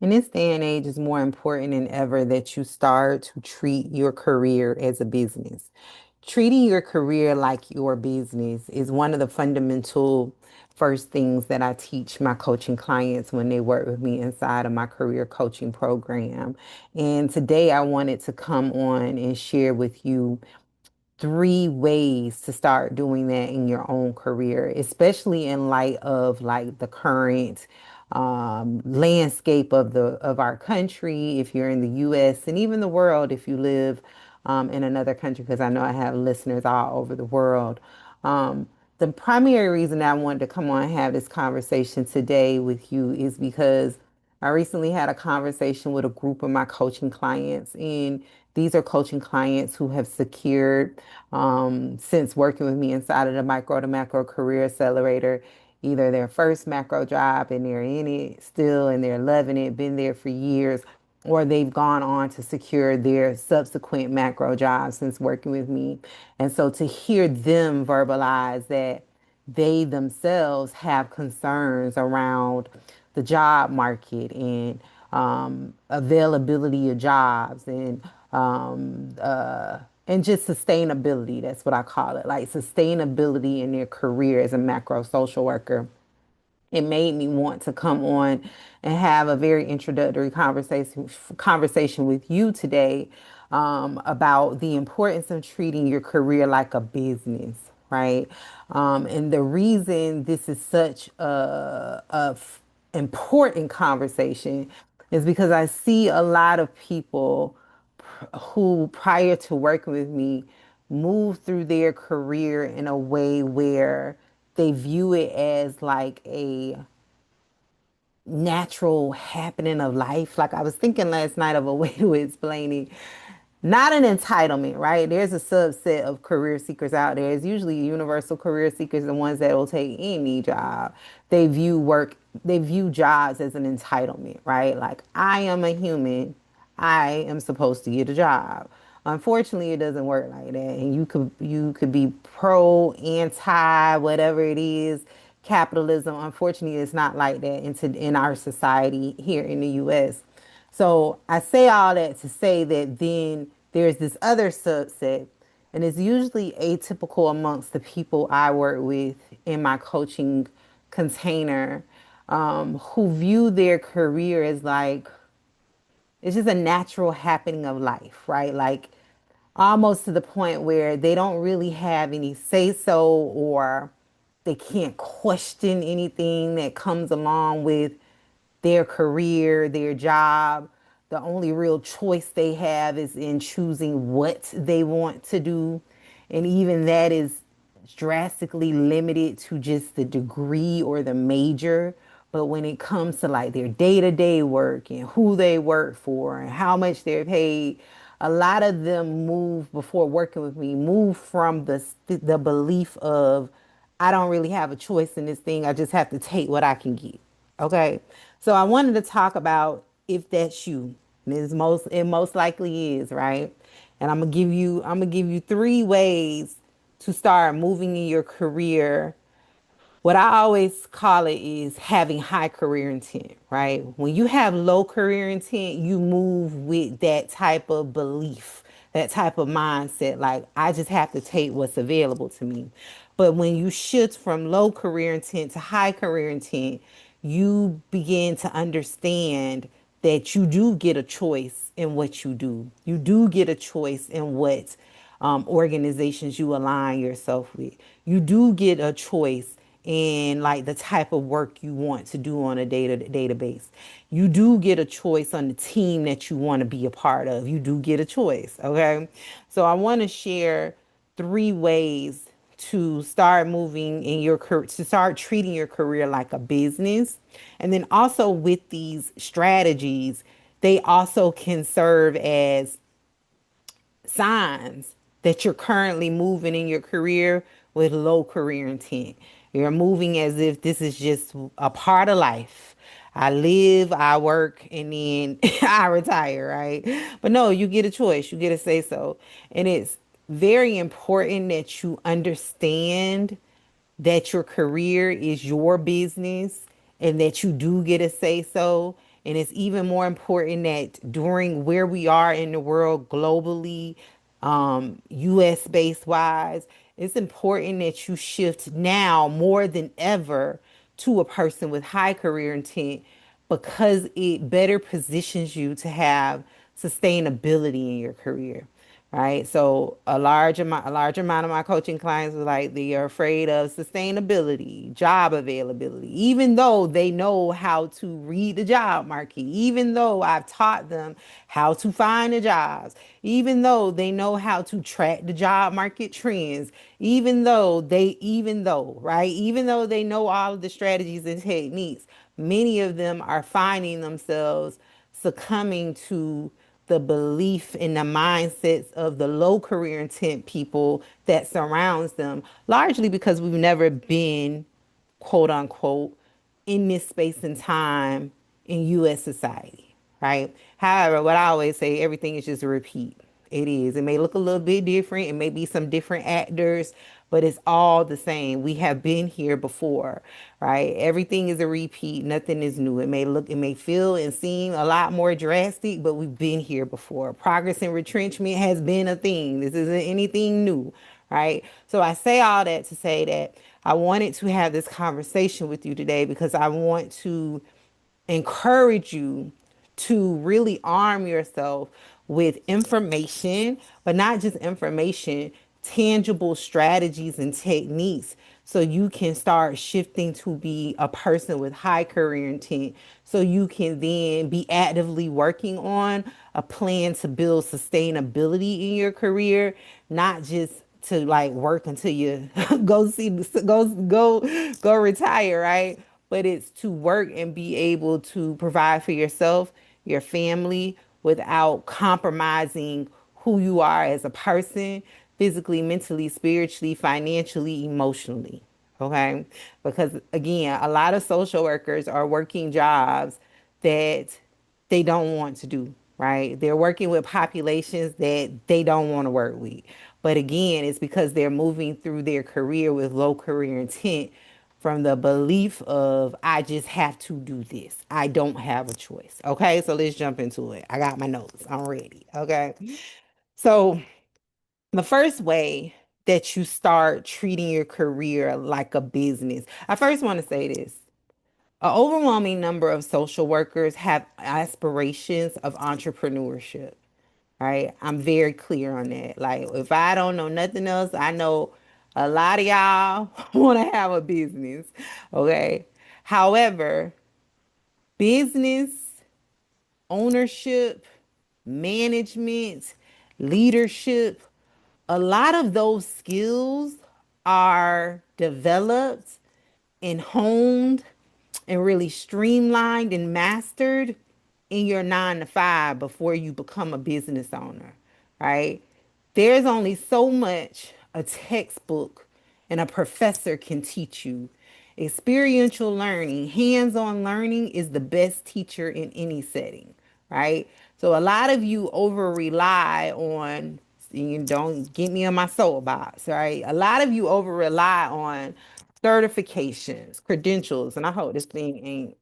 In this day and age, it's more important than ever that you start to treat your career as a business. Treating your career like your business is one of the fundamental first things that I teach my coaching clients when they work with me inside of my career coaching program. And today I wanted to come on and share with you three ways to start doing that in your own career, especially in light of like the current landscape of the of our country. If you're in the U.S. and even the world, if you live in another country, because I know I have listeners all over the world. The primary reason I wanted to come on and have this conversation today with you is because I recently had a conversation with a group of my coaching clients, and these are coaching clients who have secured, since working with me inside of the Micro to Macro Career Accelerator, either their first macro job and they're in it still and they're loving it, been there for years, or they've gone on to secure their subsequent macro jobs since working with me. And so to hear them verbalize that they themselves have concerns around the job market and availability of jobs and just sustainability. That's what I call it, like sustainability in their career as a macro social worker. It made me want to come on and have a very introductory conversation with you today, about the importance of treating your career like a business, right? And the reason this is such a important conversation is because I see a lot of people who, prior to working with me, move through their career in a way where they view it as like a natural happening of life. Like I was thinking last night of a way to explain it. Not an entitlement, right? There's a subset of career seekers out there. It's usually universal career seekers, the ones that will take any job. They view work, they view jobs as an entitlement, right? Like I am a human, I am supposed to get a job. Unfortunately, it doesn't work like that. And you could be pro, anti, whatever it is, capitalism. Unfortunately, it's not like that in our society here in the US. So I say all that to say that then there's this other subset, and it's usually atypical amongst the people I work with in my coaching container, who view their career as like it's just a natural happening of life, right? Like almost to the point where they don't really have any say so, or they can't question anything that comes along with their career, their job. The only real choice they have is in choosing what they want to do. And even that is drastically limited to just the degree or the major. But when it comes to like their day-to-day work and who they work for and how much they're paid, a lot of them move before working with me, move from the belief of I don't really have a choice in this thing. I just have to take what I can get. Okay. So I wanted to talk about if that's you. And it most likely is, right? And I'm gonna give you three ways to start moving in your career. What I always call it is having high career intent, right? When you have low career intent, you move with that type of belief, that type of mindset. Like, I just have to take what's available to me. But when you shift from low career intent to high career intent, you begin to understand that you do get a choice in what you do. You do get a choice in what organizations you align yourself with. You do get a choice in like the type of work you want to do on a database. You do get a choice on the team that you want to be a part of. You do get a choice. Okay. So I want to share three ways to start moving in your career, to start treating your career like a business. And then also with these strategies, they also can serve as signs that you're currently moving in your career with low career intent. You're moving as if this is just a part of life. I live, I work, and then I retire, right? But no, you get a choice. You get to say so. And it's very important that you understand that your career is your business and that you do get a say so. And it's even more important that during where we are in the world globally, US based wise, it's important that you shift now more than ever to a person with high career intent because it better positions you to have sustainability in your career, right? So a large amount of my coaching clients were like they are afraid of sustainability, job availability, even though they know how to read the job market, even though I've taught them how to find the jobs, even though they know how to track the job market trends, right? Even though they know all of the strategies and techniques, many of them are finding themselves succumbing to the belief and the mindsets of the low career intent people that surrounds them, largely because we've never been, quote unquote, in this space and time in US society, right? However, what I always say, everything is just a repeat. It is. It may look a little bit different. It may be some different actors, but it's all the same. We have been here before, right? Everything is a repeat. Nothing is new. It may feel and seem a lot more drastic, but we've been here before. Progress and retrenchment has been a thing. This isn't anything new, right? So I say all that to say that I wanted to have this conversation with you today because I want to encourage you to really arm yourself with information, but not just information, tangible strategies and techniques so you can start shifting to be a person with high career intent so you can then be actively working on a plan to build sustainability in your career, not just to like work until you go retire, right? But it's to work and be able to provide for yourself, your family, without compromising who you are as a person, physically, mentally, spiritually, financially, emotionally. Okay? Because again, a lot of social workers are working jobs that they don't want to do, right? They're working with populations that they don't want to work with. But again, it's because they're moving through their career with low career intent from the belief of, I just have to do this. I don't have a choice. Okay, so let's jump into it. I got my notes. I'm ready. Okay. So, the first way that you start treating your career like a business, I first want to say this. An overwhelming number of social workers have aspirations of entrepreneurship, right? I'm very clear on that. Like, if I don't know nothing else, I know a lot of y'all want to have a business, okay? However, business ownership, management, leadership, a lot of those skills are developed and honed and really streamlined and mastered in your 9 to 5 before you become a business owner, right? There's only so much a textbook and a professor can teach you. Experiential learning, hands on learning is the best teacher in any setting, right? So a lot of you over rely on, you don't get me on my soapbox, right? A lot of you over rely on certifications, credentials, and I hope this thing ain't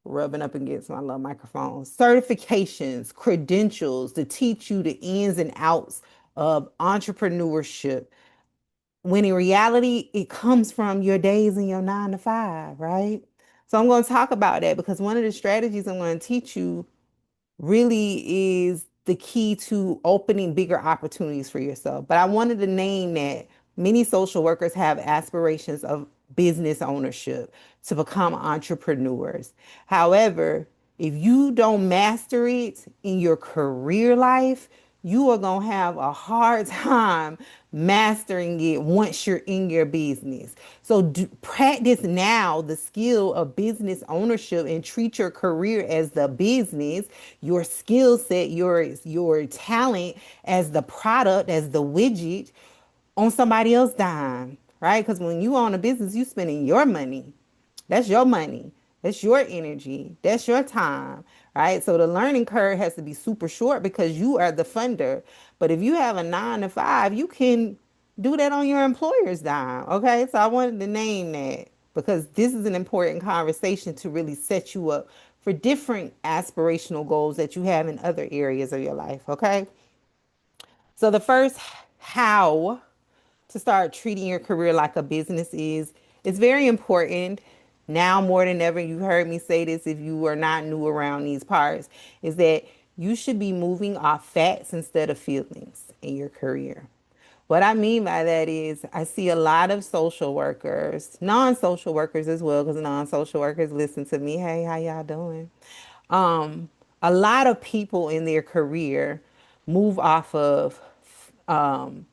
rubbing up against my little microphone. Certifications, credentials to teach you the ins and outs of entrepreneurship. When in reality, it comes from your days in your 9 to 5, right? So I'm going to talk about that because one of the strategies I'm going to teach you really is the key to opening bigger opportunities for yourself. But I wanted to name that many social workers have aspirations of business ownership to become entrepreneurs. However, if you don't master it in your career life, you are going to have a hard time mastering it once you're in your business. So practice now the skill of business ownership and treat your career as the business, your skill set, your talent as the product, as the widget on somebody else's dime, right? Because when you own a business, you spending your money. That's your money. That's your energy. That's your time, right? So the learning curve has to be super short because you are the funder. But if you have a 9 to 5, you can do that on your employer's dime. Okay. So I wanted to name that because this is an important conversation to really set you up for different aspirational goals that you have in other areas of your life. Okay. So the first how to start treating your career like a business is it's very important now more than ever. You heard me say this if you are not new around these parts, is that you should be moving off facts instead of feelings in your career. What I mean by that is I see a lot of social workers, non-social workers as well, because non-social workers listen to me. Hey, how y'all doing? Um, a lot of people in their career move off of um,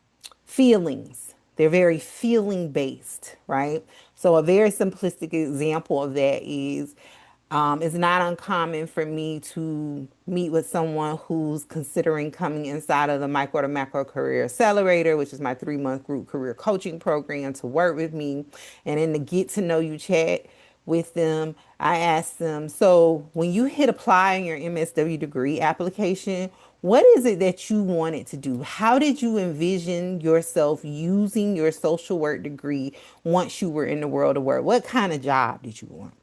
feelings. They're very feeling based, right? So a very simplistic example of that is it's not uncommon for me to meet with someone who's considering coming inside of the Micro to Macro Career Accelerator, which is my 3 month group career coaching program, to work with me. And in the get to know you chat with them, I ask them, so when you hit apply on your MSW degree application, what is it that you wanted to do? How did you envision yourself using your social work degree once you were in the world of work? What kind of job did you want?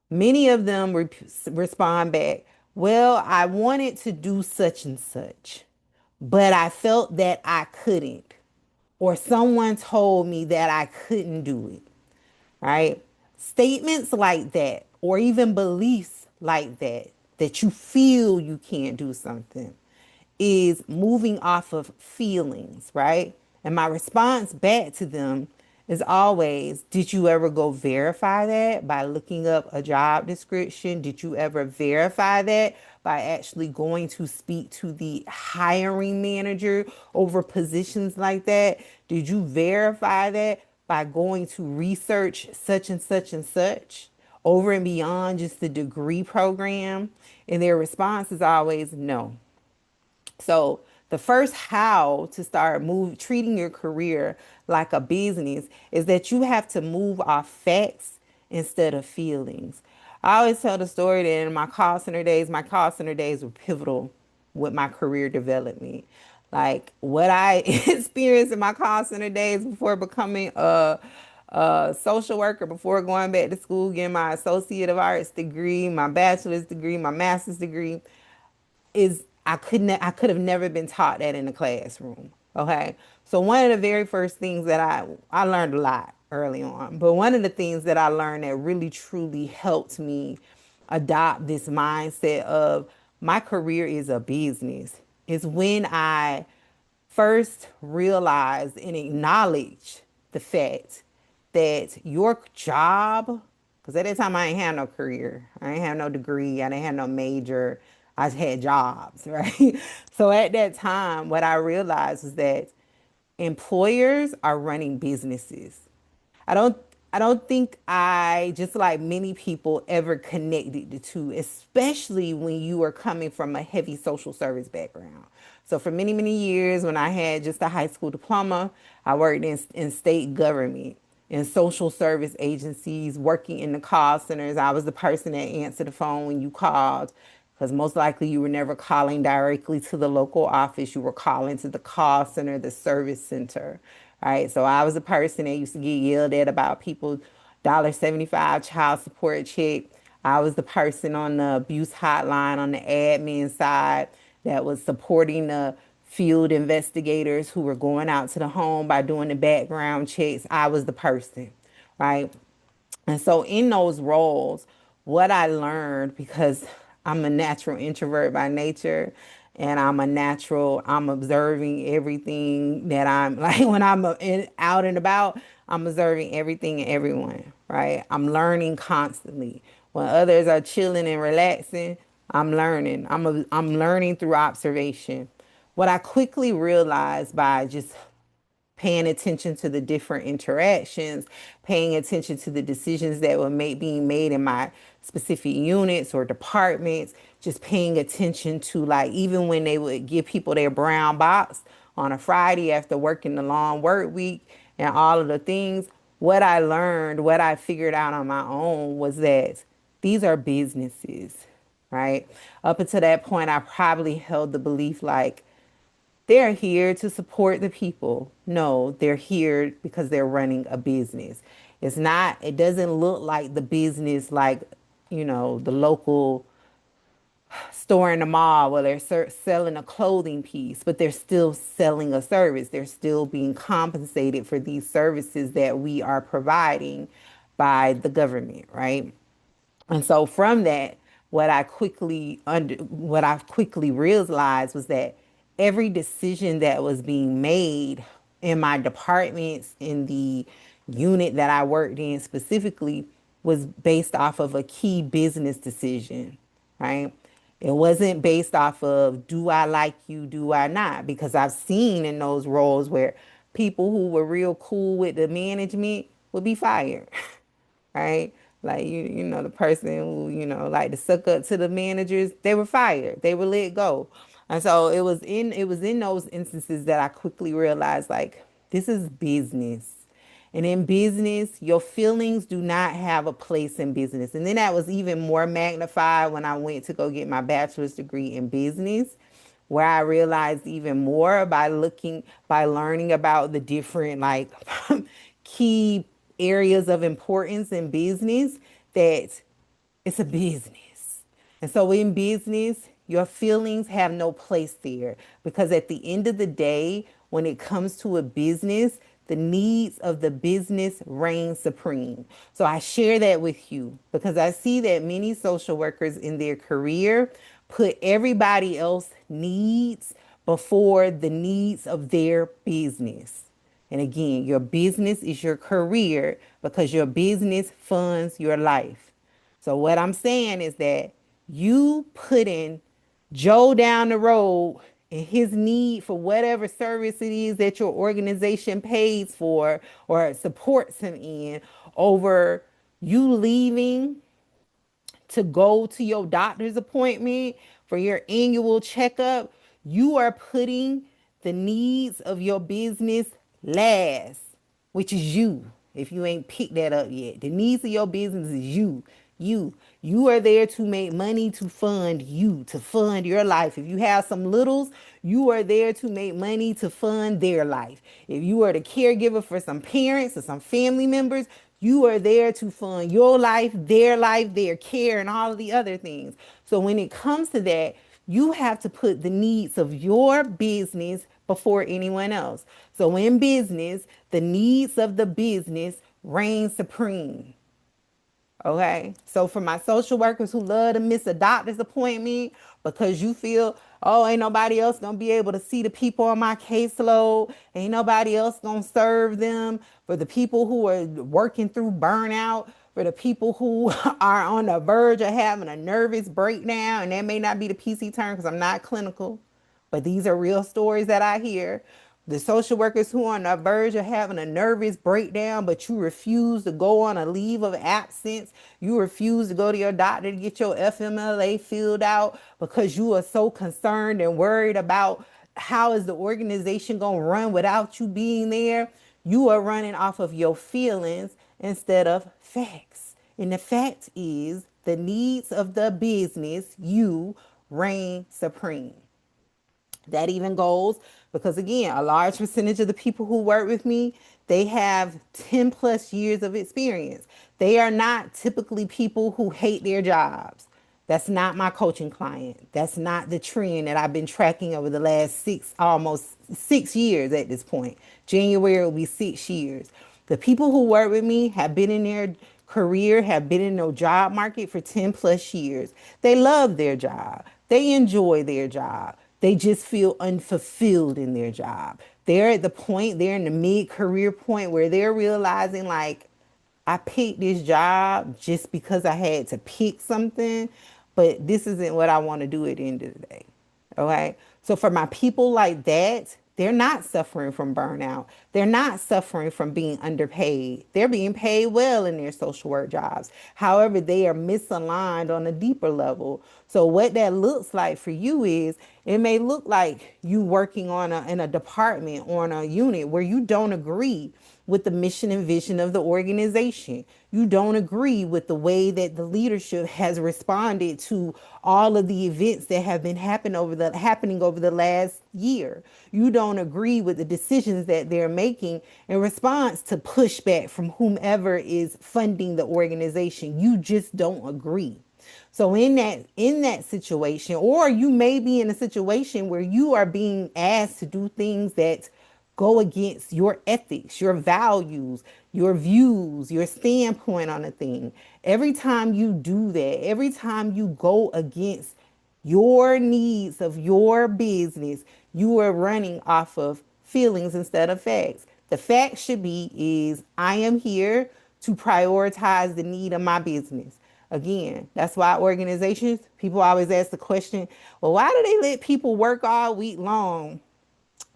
Many of them respond back, well, I wanted to do such and such, but I felt that I couldn't, or someone told me that I couldn't do it, right? Statements like that, or even beliefs like that, that you feel you can't do something, is moving off of feelings, right? And my response back to them is always, did you ever go verify that by looking up a job description? Did you ever verify that by actually going to speak to the hiring manager over positions like that? Did you verify that by going to research such and such and such over and beyond just the degree program? And their response is always no. So the first how to start treating your career like a business is that you have to move off facts instead of feelings. I always tell the story that in my call center days were pivotal with my career development. Like what I experienced in my call center days before becoming a social worker, before going back to school, getting my Associate of Arts degree, my bachelor's degree, my master's degree, is I could have never been taught that in the classroom. Okay. So one of the very first things that I learned a lot early on, but one of the things that I learned that really truly helped me adopt this mindset of my career is a business is when I first realize and acknowledge the fact that your job, because at that time I ain't had no career, I ain't have no degree, I didn't have no major, I just had jobs, right? So at that time, what I realized is that employers are running businesses. I don't I don't think I, just like many people, ever connected the two, especially when you are coming from a heavy social service background. So for many, many years, when I had just a high school diploma, I worked in state government, in social service agencies, working in the call centers. I was the person that answered the phone when you called, because most likely you were never calling directly to the local office. You were calling to the call center, the service center, right? So I was the person that used to get yelled at about people $1.75 child support check. I was the person on the abuse hotline on the admin side that was supporting the field investigators who were going out to the home by doing the background checks. I was the person, right? And so in those roles, what I learned, because I'm a natural introvert by nature, and I'm observing everything that I'm like when out and about, I'm observing everything and everyone, right? I'm learning constantly. When others are chilling and relaxing, I'm learning. I'm learning through observation. What I quickly realized by just paying attention to the different interactions, paying attention to the decisions that were being made in my specific units or departments, just paying attention to, like, even when they would give people their brown box on a Friday after working the long work week and all of the things. What I learned, what I figured out on my own was that these are businesses, right? Up until that point, I probably held the belief like, they're here to support the people. No, they're here because they're running a business. It doesn't look like the business like, the local. store in the mall where they're selling a clothing piece, but they're still selling a service. They're still being compensated for these services that we are providing by the government, right? And so from that, what I quickly realized was that every decision that was being made in my departments, in the unit that I worked in specifically, was based off of a key business decision, right? It wasn't based off of, do I like you, do I not? Because I've seen in those roles where people who were real cool with the management would be fired. Right? Like the person who, like to suck up to the managers, they were fired. They were let go. And so it was in those instances that I quickly realized like this is business. And in business, your feelings do not have a place in business. And then that was even more magnified when I went to go get my bachelor's degree in business, where I realized even more by learning about the different like key areas of importance in business, that it's a business. And so in business, your feelings have no place there, because at the end of the day, when it comes to a business, the needs of the business reign supreme. So I share that with you because I see that many social workers in their career put everybody else needs before the needs of their business. And again, your business is your career because your business funds your life. So what I'm saying is that you putting Joe down the road and his need for whatever service it is that your organization pays for or supports him in over you leaving to go to your doctor's appointment for your annual checkup, you are putting the needs of your business last, which is you. If you ain't picked that up yet, the needs of your business is you. You are there to make money to fund you, to fund your life. If you have some littles, you are there to make money to fund their life. If you are the caregiver for some parents or some family members, you are there to fund your life, their care, and all of the other things. So when it comes to that, you have to put the needs of your business before anyone else. So in business, the needs of the business reign supreme. Okay. So for my social workers who love to miss a doctor's appointment because you feel, oh, ain't nobody else gonna be able to see the people on my caseload, ain't nobody else gonna serve them. For the people who are working through burnout, for the people who are on the verge of having a nervous breakdown, and that may not be the PC term because I'm not clinical, but these are real stories that I hear. The social workers who are on the verge of having a nervous breakdown, but you refuse to go on a leave of absence. You refuse to go to your doctor to get your FMLA filled out because you are so concerned and worried about how is the organization going to run without you being there. You are running off of your feelings instead of facts. And the fact is the needs of the business, you reign supreme. That even goes because, again, a large percentage of the people who work with me, they have 10 plus years of experience. They are not typically people who hate their jobs. That's not my coaching client. That's not the trend that I've been tracking over the last almost 6 years at this point. January will be 6 years. The people who work with me have been in their career, have been in the job market for 10 plus years. They love their job. They enjoy their job. They just feel unfulfilled in their job. They're at the point, they're in the mid career point where they're realizing, like, I picked this job just because I had to pick something, but this isn't what I want to do at the end of the day. Okay. So for my people like that, they're not suffering from burnout. They're not suffering from being underpaid. They're being paid well in their social work jobs. However, they are misaligned on a deeper level. So what that looks like for you is it may look like you working in a department or in a unit where you don't agree with the mission and vision of the organization. You don't agree with the way that the leadership has responded to all of the events that have been happening over the last year. You don't agree with the decisions that they're making in response to pushback from whomever is funding the organization. You just don't agree. So in that situation, or you may be in a situation where you are being asked to do things that go against your ethics, your values, your views, your standpoint on a thing. Every time you do that, every time you go against your needs of your business, you are running off of feelings instead of facts. The fact should be is I am here to prioritize the need of my business. Again, that's why organizations, people always ask the question, well, why do they let people work all week long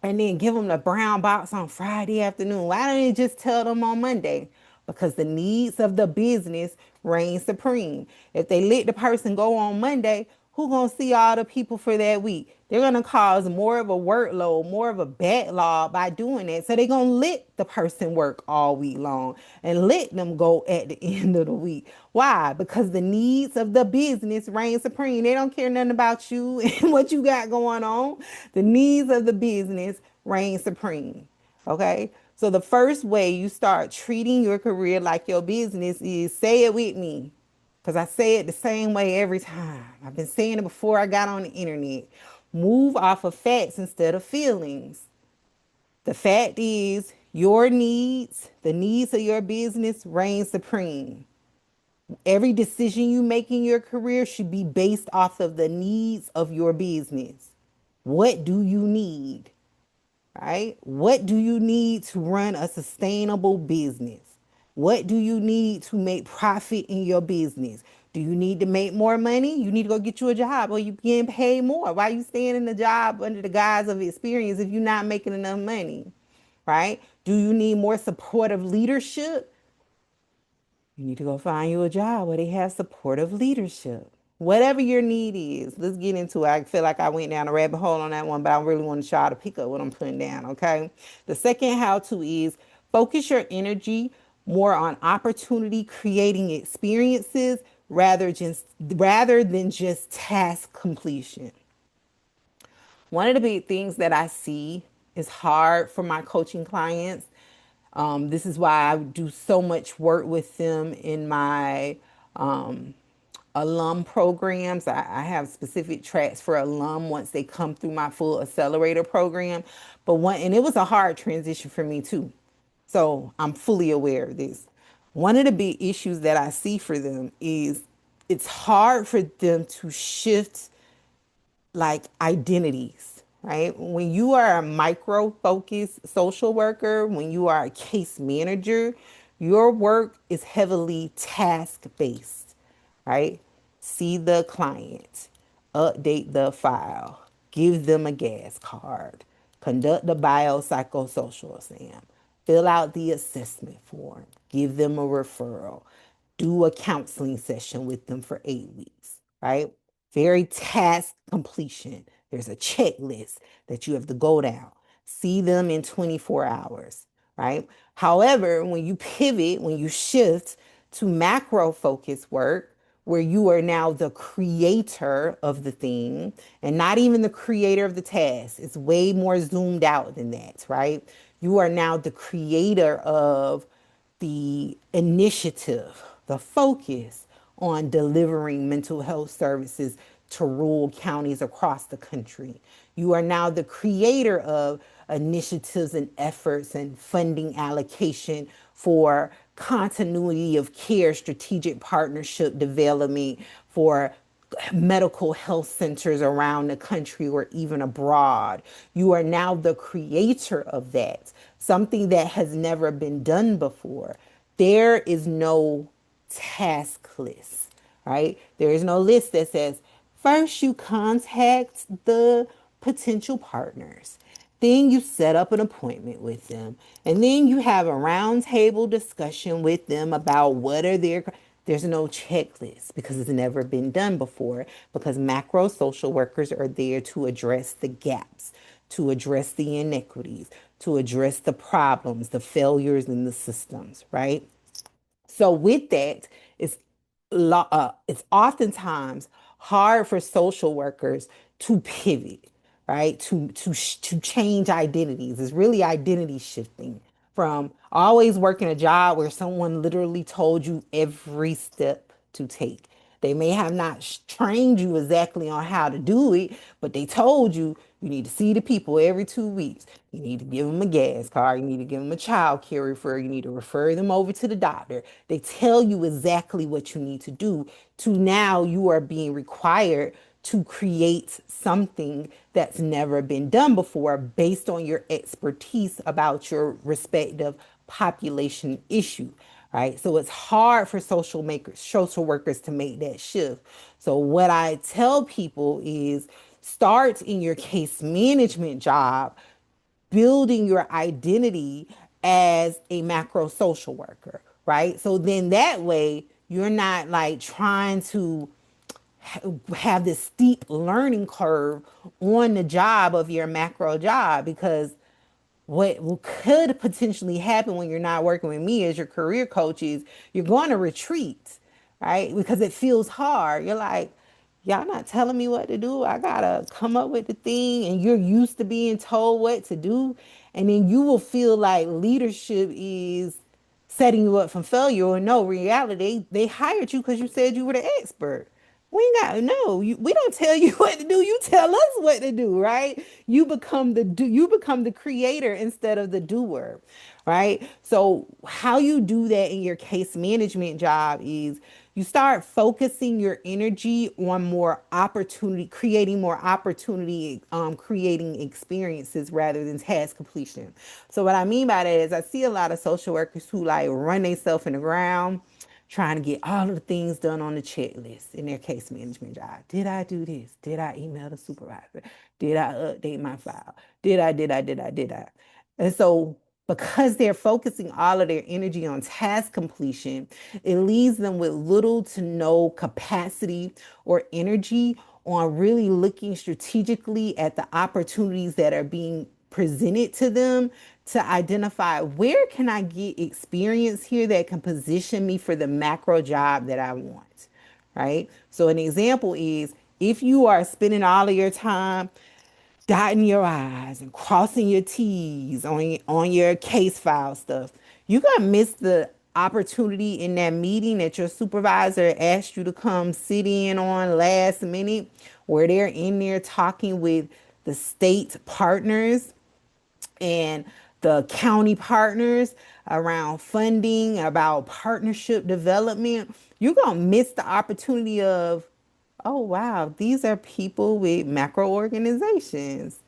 and then give them the brown box on Friday afternoon? Why don't they just tell them on Monday? Because the needs of the business reign supreme. If they let the person go on Monday, who gonna see all the people for that week? They're gonna cause more of a workload, more of a backlog by doing that. So they're gonna let the person work all week long and let them go at the end of the week. Why? Because the needs of the business reign supreme. They don't care nothing about you and what you got going on. The needs of the business reign supreme. Okay. So the first way you start treating your career like your business is, say it with me, because I say it the same way every time. I've been saying it before I got on the internet. Move off of facts instead of feelings. The fact is, your needs, the needs of your business reign supreme. Every decision you make in your career should be based off of the needs of your business. What do you need? Right? What do you need to run a sustainable business? What do you need to make profit in your business? Do you need to make more money? You need to go get you a job or you getting paid more. Why are you staying in the job under the guise of experience if you're not making enough money? Right? Do you need more supportive leadership? You need to go find you a job where they have supportive leadership. Whatever your need is, let's get into it. I feel like I went down a rabbit hole on that one, but I really want to try to pick up what I'm putting down, okay? The second how to is focus your energy more on opportunity creating experiences rather than just task completion. One of the big things that I see is hard for my coaching clients. This is why I do so much work with them in my alum programs. I have specific tracks for alum once they come through my full accelerator program. And it was a hard transition for me too. So I'm fully aware of this. One of the big issues that I see for them is it's hard for them to shift like identities, right? When you are a micro focused social worker, when you are a case manager, your work is heavily task based, right? See the client, update the file, give them a gas card, conduct the biopsychosocial exam, fill out the assessment form, give them a referral, do a counseling session with them for 8 weeks, right? Very task completion. There's a checklist that you have to go down. See them in 24 hours, right? However, when you pivot, when you shift to macro focus work, where you are now the creator of the thing and not even the creator of the task, it's way more zoomed out than that, right? You are now the creator of the initiative, the focus on delivering mental health services to rural counties across the country. You are now the creator of initiatives and efforts and funding allocation for continuity of care, strategic partnership development for medical health centers around the country or even abroad. You are now the creator of that, something that has never been done before. There is no task list, right? There is no list that says, first you contact the potential partners. Then you set up an appointment with them. And then you have a roundtable discussion with them about what are there's no checklist because it's never been done before, because macro social workers are there to address the gaps, to address the inequities, to address the problems, the failures in the systems, right? So with that, it's it's oftentimes hard for social workers to pivot, right? To change identities. It's really identity shifting from always working a job where someone literally told you every step to take. They may have not trained you exactly on how to do it, but they told you you need to see the people every 2 weeks. You need to give them a gas card. You need to give them a child care referral. You need to refer them over to the doctor. They tell you exactly what you need to do. To now you are being required to create something that's never been done before based on your expertise about your respective population issue, right? So it's hard for social workers to make that shift. So what I tell people is start in your case management job building your identity as a macro social worker, right? So then that way you're not like trying to have this steep learning curve on the job of your macro job, because what could potentially happen when you're not working with me as your career coach is you're going to retreat, right? Because it feels hard. You're like, y'all not telling me what to do. I gotta come up with the thing, and you're used to being told what to do. And then you will feel like leadership is setting you up for failure. Or no, reality, they hired you because you said you were the expert. We ain't got no. We don't tell you what to do. You tell us what to do, right? You become the creator instead of the doer, right? So how you do that in your case management job is you start focusing your energy on more opportunity, creating more opportunity, creating experiences rather than task completion. So what I mean by that is I see a lot of social workers who like run themselves in the ground trying to get all of the things done on the checklist in their case management job. Did I do this? Did I email the supervisor? Did I update my file? Did I? And so because they're focusing all of their energy on task completion, it leaves them with little to no capacity or energy on really looking strategically at the opportunities that are being presented to them to identify where can I get experience here that can position me for the macro job that I want, right? So an example is if you are spending all of your time dotting your I's and crossing your T's on your case file stuff, you're gonna miss the opportunity in that meeting that your supervisor asked you to come sit in on last minute, where they're in there talking with the state partners and the county partners around funding, about partnership development. You're going to miss the opportunity of, oh, wow, these are people with macro organizations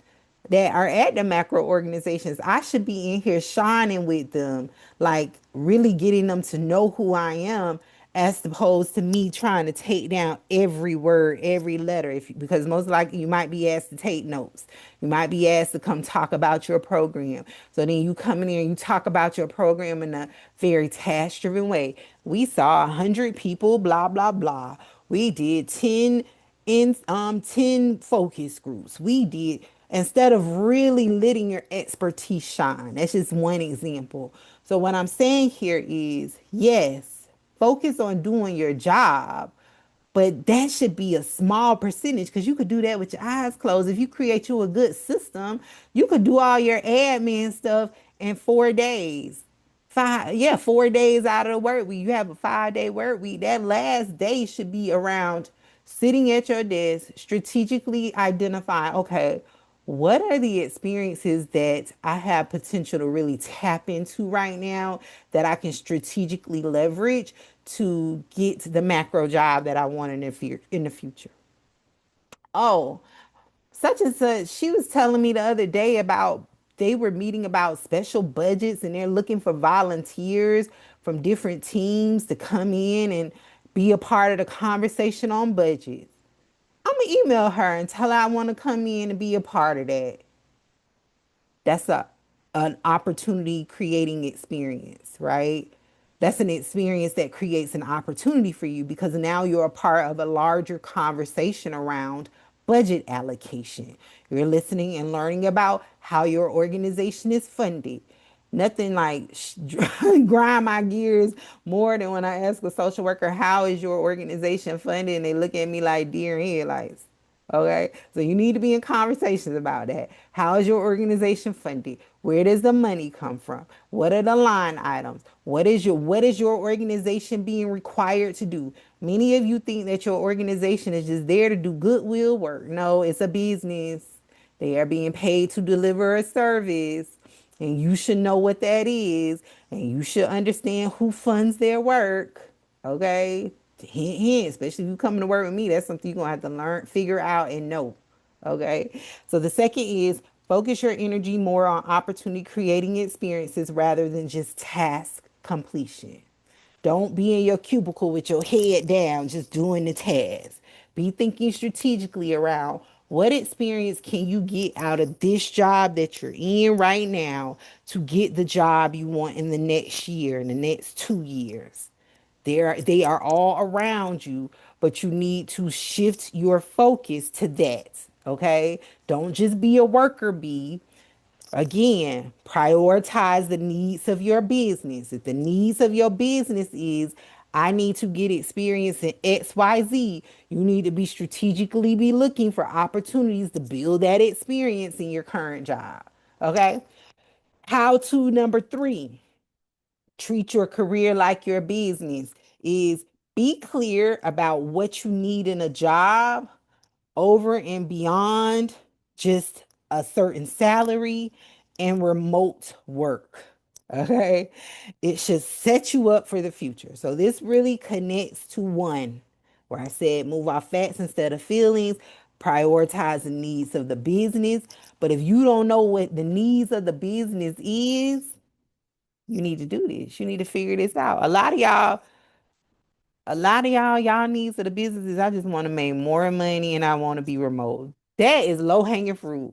that are at the macro organizations. I should be in here shining with them, like really getting them to know who I am, as opposed to me trying to take down every word, every letter. Because most likely you might be asked to take notes. You might be asked to come talk about your program. So then you come in here and you talk about your program in a very task-driven way. We saw 100 people, blah, blah, blah. We did 10 focus groups. We did, instead of really letting your expertise shine. That's just one example. So what I'm saying here is, yes, focus on doing your job, but that should be a small percentage, because you could do that with your eyes closed. If you create you a good system, you could do all your admin stuff in 4 days. 4 days out of the work week. You have a 5 day work week. That last day should be around sitting at your desk, strategically identifying, okay, what are the experiences that I have potential to really tap into right now that I can strategically leverage to get the macro job that I want in the future? Oh, such and such, she was telling me the other day about they were meeting about special budgets and they're looking for volunteers from different teams to come in and be a part of the conversation on budgets. I'm gonna email her and tell her I want to come in and be a part of that. That's a an opportunity creating experience, right? That's an experience that creates an opportunity for you, because now you're a part of a larger conversation around budget allocation. You're listening and learning about how your organization is funded. Nothing like grind my gears more than when I ask a social worker, how is your organization funded? And they look at me like deer in headlights. Okay, so you need to be in conversations about that. How is your organization funded? Where does the money come from? What are the line items? What is your organization being required to do? Many of you think that your organization is just there to do goodwill work. No, it's a business. They are being paid to deliver a service, and you should know what that is, and you should understand who funds their work. Okay? Hint, hint, especially if you coming to work with me, that's something you're going to have to learn, figure out, and know. Okay? So the second is focus your energy more on opportunity creating experiences rather than just task completion. Don't be in your cubicle with your head down, just doing the task. Be thinking strategically around what experience can you get out of this job that you're in right now to get the job you want in the next year, in the next 2 years. They are all around you, but you need to shift your focus to that. Okay? Don't just be a worker bee. Again, prioritize the needs of your business. If the needs of your business is, I need to get experience in XYZ, you need to be strategically be looking for opportunities to build that experience in your current job. Okay? How to number 3, treat your career like your business is be clear about what you need in a job over and beyond just a certain salary and remote work. Okay. It should set you up for the future. So this really connects to one where I said move off facts instead of feelings, prioritize the needs of the business. But if you don't know what the needs of the business is, you need to do this. You need to figure this out. Y'all needs of the business is I just want to make more money and I want to be remote. That is low hanging fruit.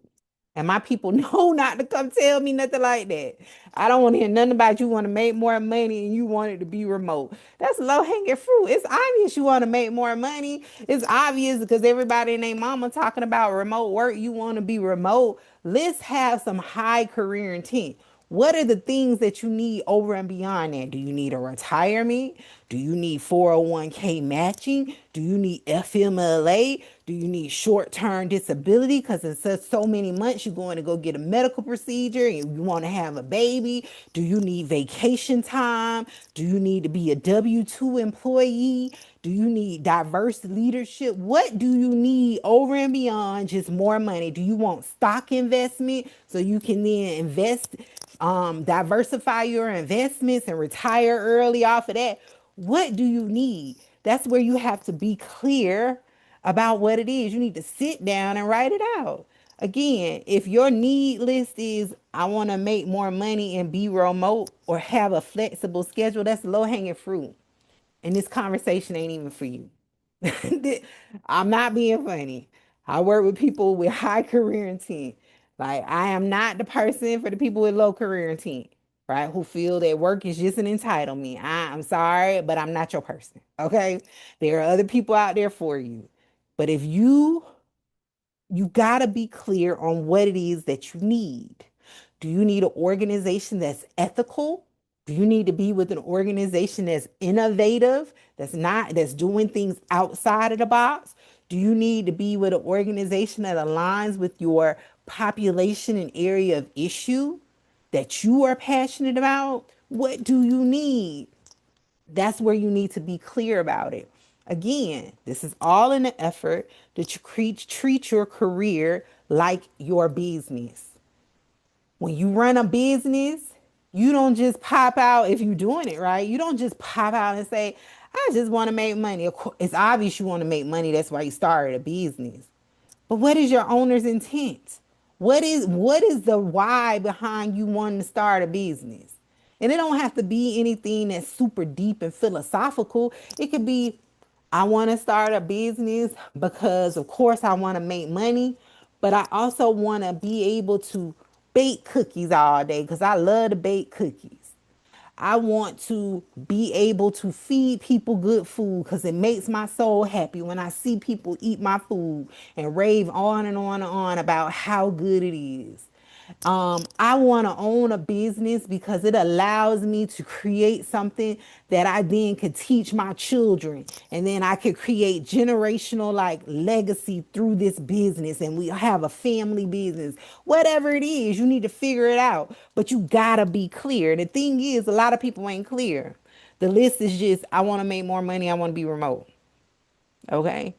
And my people know not to come tell me nothing like that. I don't want to hear nothing about you want to make more money and you want it to be remote. That's low hanging fruit. It's obvious you want to make more money. It's obvious because everybody and their mama talking about remote work. You want to be remote. Let's have some high career intent. What are the things that you need over and beyond that? Do you need a retirement? Do you need 401k matching? Do you need FMLA? Do you need short-term disability? Because in so many months you're going to go get a medical procedure and you want to have a baby. Do you need vacation time? Do you need to be a W-2 employee? Do you need diverse leadership? What do you need over and beyond just more money? Do you want stock investment so you can then invest, diversify your investments and retire early off of that? What do you need? That's where you have to be clear about what it is. You need to sit down and write it out. Again, if your need list is I want to make more money and be remote or have a flexible schedule, that's low hanging fruit. And this conversation ain't even for you. I'm not being funny. I work with people with high career intent. Like I am not the person for the people with low career intent, right? Who feel that work is just an entitlement. I'm sorry, but I'm not your person. Okay. There are other people out there for you. But if you got to be clear on what it is that you need. Do you need an organization that's ethical? Do you need to be with an organization that's innovative, that's doing things outside of the box? Do you need to be with an organization that aligns with your population and area of issue that you are passionate about? What do you need? That's where you need to be clear about it. Again, this is all in the effort that you treat your career like your business. When you run a business, you don't just pop out if you're doing it right. You don't just pop out and say, I just want to make money. Of course, it's obvious you want to make money. That's why you started a business. But what is your owner's intent? What is the why behind you wanting to start a business? And it don't have to be anything that's super deep and philosophical. It could be I want to start a business because of course I want to make money, but I also want to be able to bake cookies all day because I love to bake cookies. I want to be able to feed people good food because it makes my soul happy when I see people eat my food and rave on and on and on about how good it is. I want to own a business because it allows me to create something that I then could teach my children. And then I could create generational like legacy through this business. And we have a family business. Whatever it is, you need to figure it out. But you gotta be clear. The thing is, a lot of people ain't clear. The list is just, I want to make more money. I want to be remote. Okay.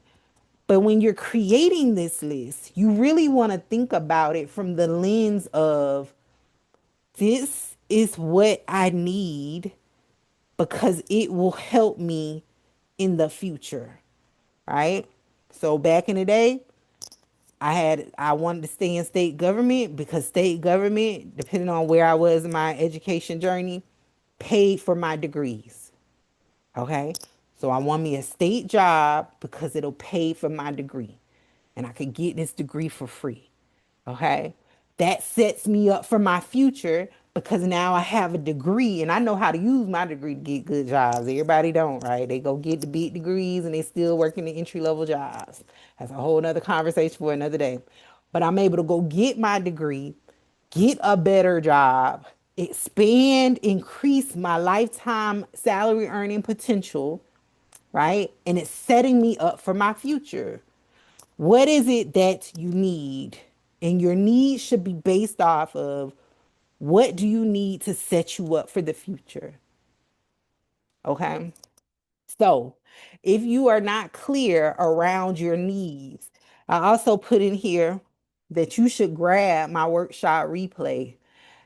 But when you're creating this list, you really want to think about it from the lens of this is what I need because it will help me in the future, right? So back in the day, I wanted to stay in state government because state government, depending on where I was in my education journey, paid for my degrees. Okay. So I want me a state job because it'll pay for my degree. And I could get this degree for free. Okay. That sets me up for my future because now I have a degree and I know how to use my degree to get good jobs. Everybody don't, right? They go get the big degrees and they still working the entry level jobs. That's a whole nother conversation for another day. But I'm able to go get my degree, get a better job, expand, increase my lifetime salary earning potential, right? And it's setting me up for my future. What is it that you need? And your needs should be based off of what do you need to set you up for the future? Okay. So, if you are not clear around your needs, I also put in here that you should grab my workshop replay,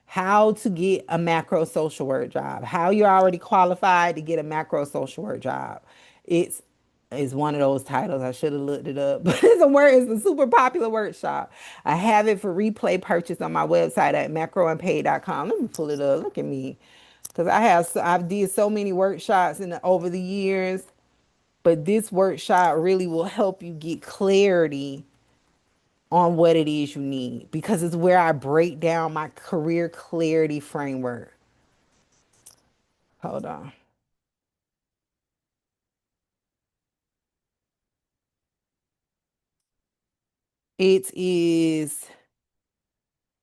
how to get a macro social work job, how you're already qualified to get a macro social work job. It's is one of those titles. I should have looked it up, but it's a super popular workshop. I have it for replay purchase on my website at macroandpay.com. Let me pull it up. Look at me. Because I've did so many workshops over the years, but this workshop really will help you get clarity on what it is you need because it's where I break down my career clarity framework. Hold on. It is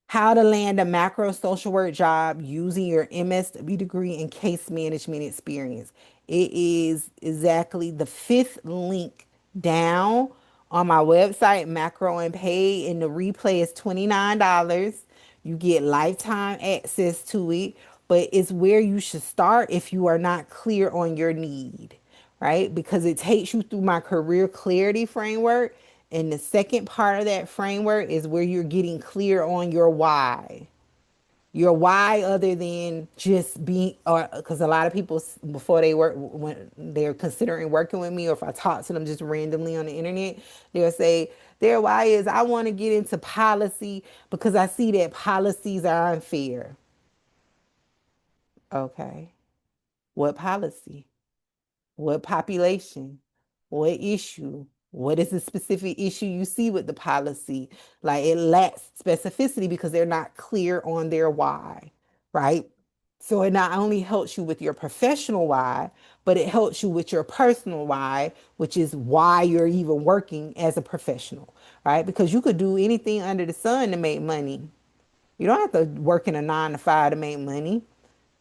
how to land a macro social work job using your MSW degree and case management experience. It is exactly the fifth link down on my website, Macro and Pay, and the replay is $29. You get lifetime access to it, but it's where you should start if you are not clear on your need, right? Because it takes you through my career clarity framework. And the second part of that framework is where you're getting clear on your why. Your why, other than just being, or because a lot of people, before they work, when they're considering working with me, or if I talk to them just randomly on the internet, they'll say, their why is, I want to get into policy because I see that policies are unfair. Okay. What policy? What population? What issue? What is the specific issue you see with the policy? Like it lacks specificity because they're not clear on their why, right? So it not only helps you with your professional why, but it helps you with your personal why, which is why you're even working as a professional, right? Because you could do anything under the sun to make money. You don't have to work in a 9 to 5 to make money.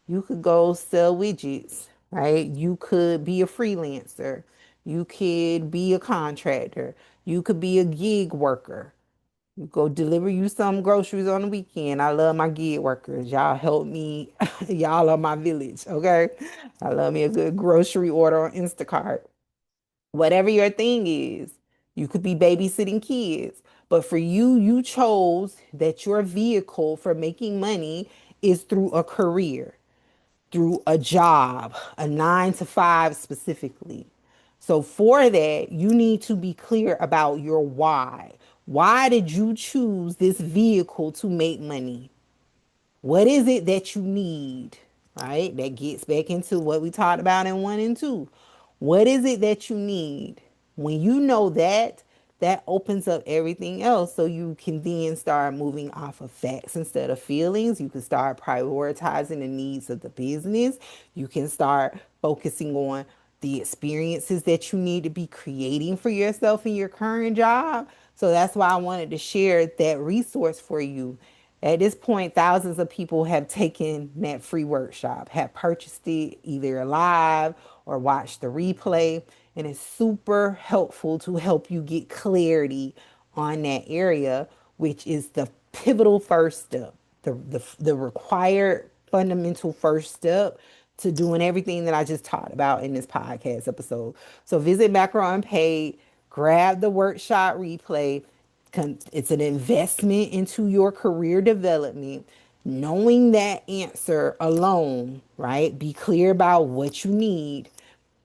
You could go sell widgets, right? You could be a freelancer. You could be a contractor. You could be a gig worker. You go deliver you some groceries on the weekend. I love my gig workers. Y'all help me. Y'all are my village, okay? I love me a good grocery order on Instacart. Whatever your thing is, you could be babysitting kids. But for you, you chose that your vehicle for making money is through a career, through a job, a 9 to 5 specifically. So for that, you need to be clear about your why. Why did you choose this vehicle to make money? What is it that you need? Right? That gets back into what we talked about in 1 and 2. What is it that you need? When you know that, that opens up everything else so you can then start moving off of facts instead of feelings. You can start prioritizing the needs of the business. You can start focusing on the experiences that you need to be creating for yourself in your current job. So that's why I wanted to share that resource for you. At this point, thousands of people have taken that free workshop, have purchased it either live or watched the replay, and it's super helpful to help you get clarity on that area, which is the pivotal first step, the required fundamental first step to doing everything that I just talked about in this podcast episode. So visit Macro Unpaid, grab the workshop replay. It's an investment into your career development. Knowing that answer alone, right? Be clear about what you need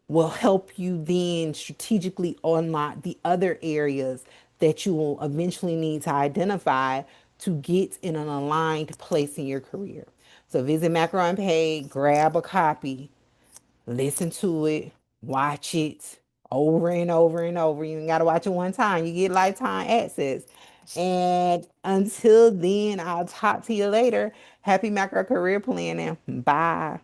will help you then strategically unlock the other areas that you will eventually need to identify to get in an aligned place in your career. So visit Macro Unpaid, grab a copy, listen to it, watch it over and over and over. You ain't got to watch it one time. You get lifetime access. And until then, I'll talk to you later. Happy macro career planning. Bye.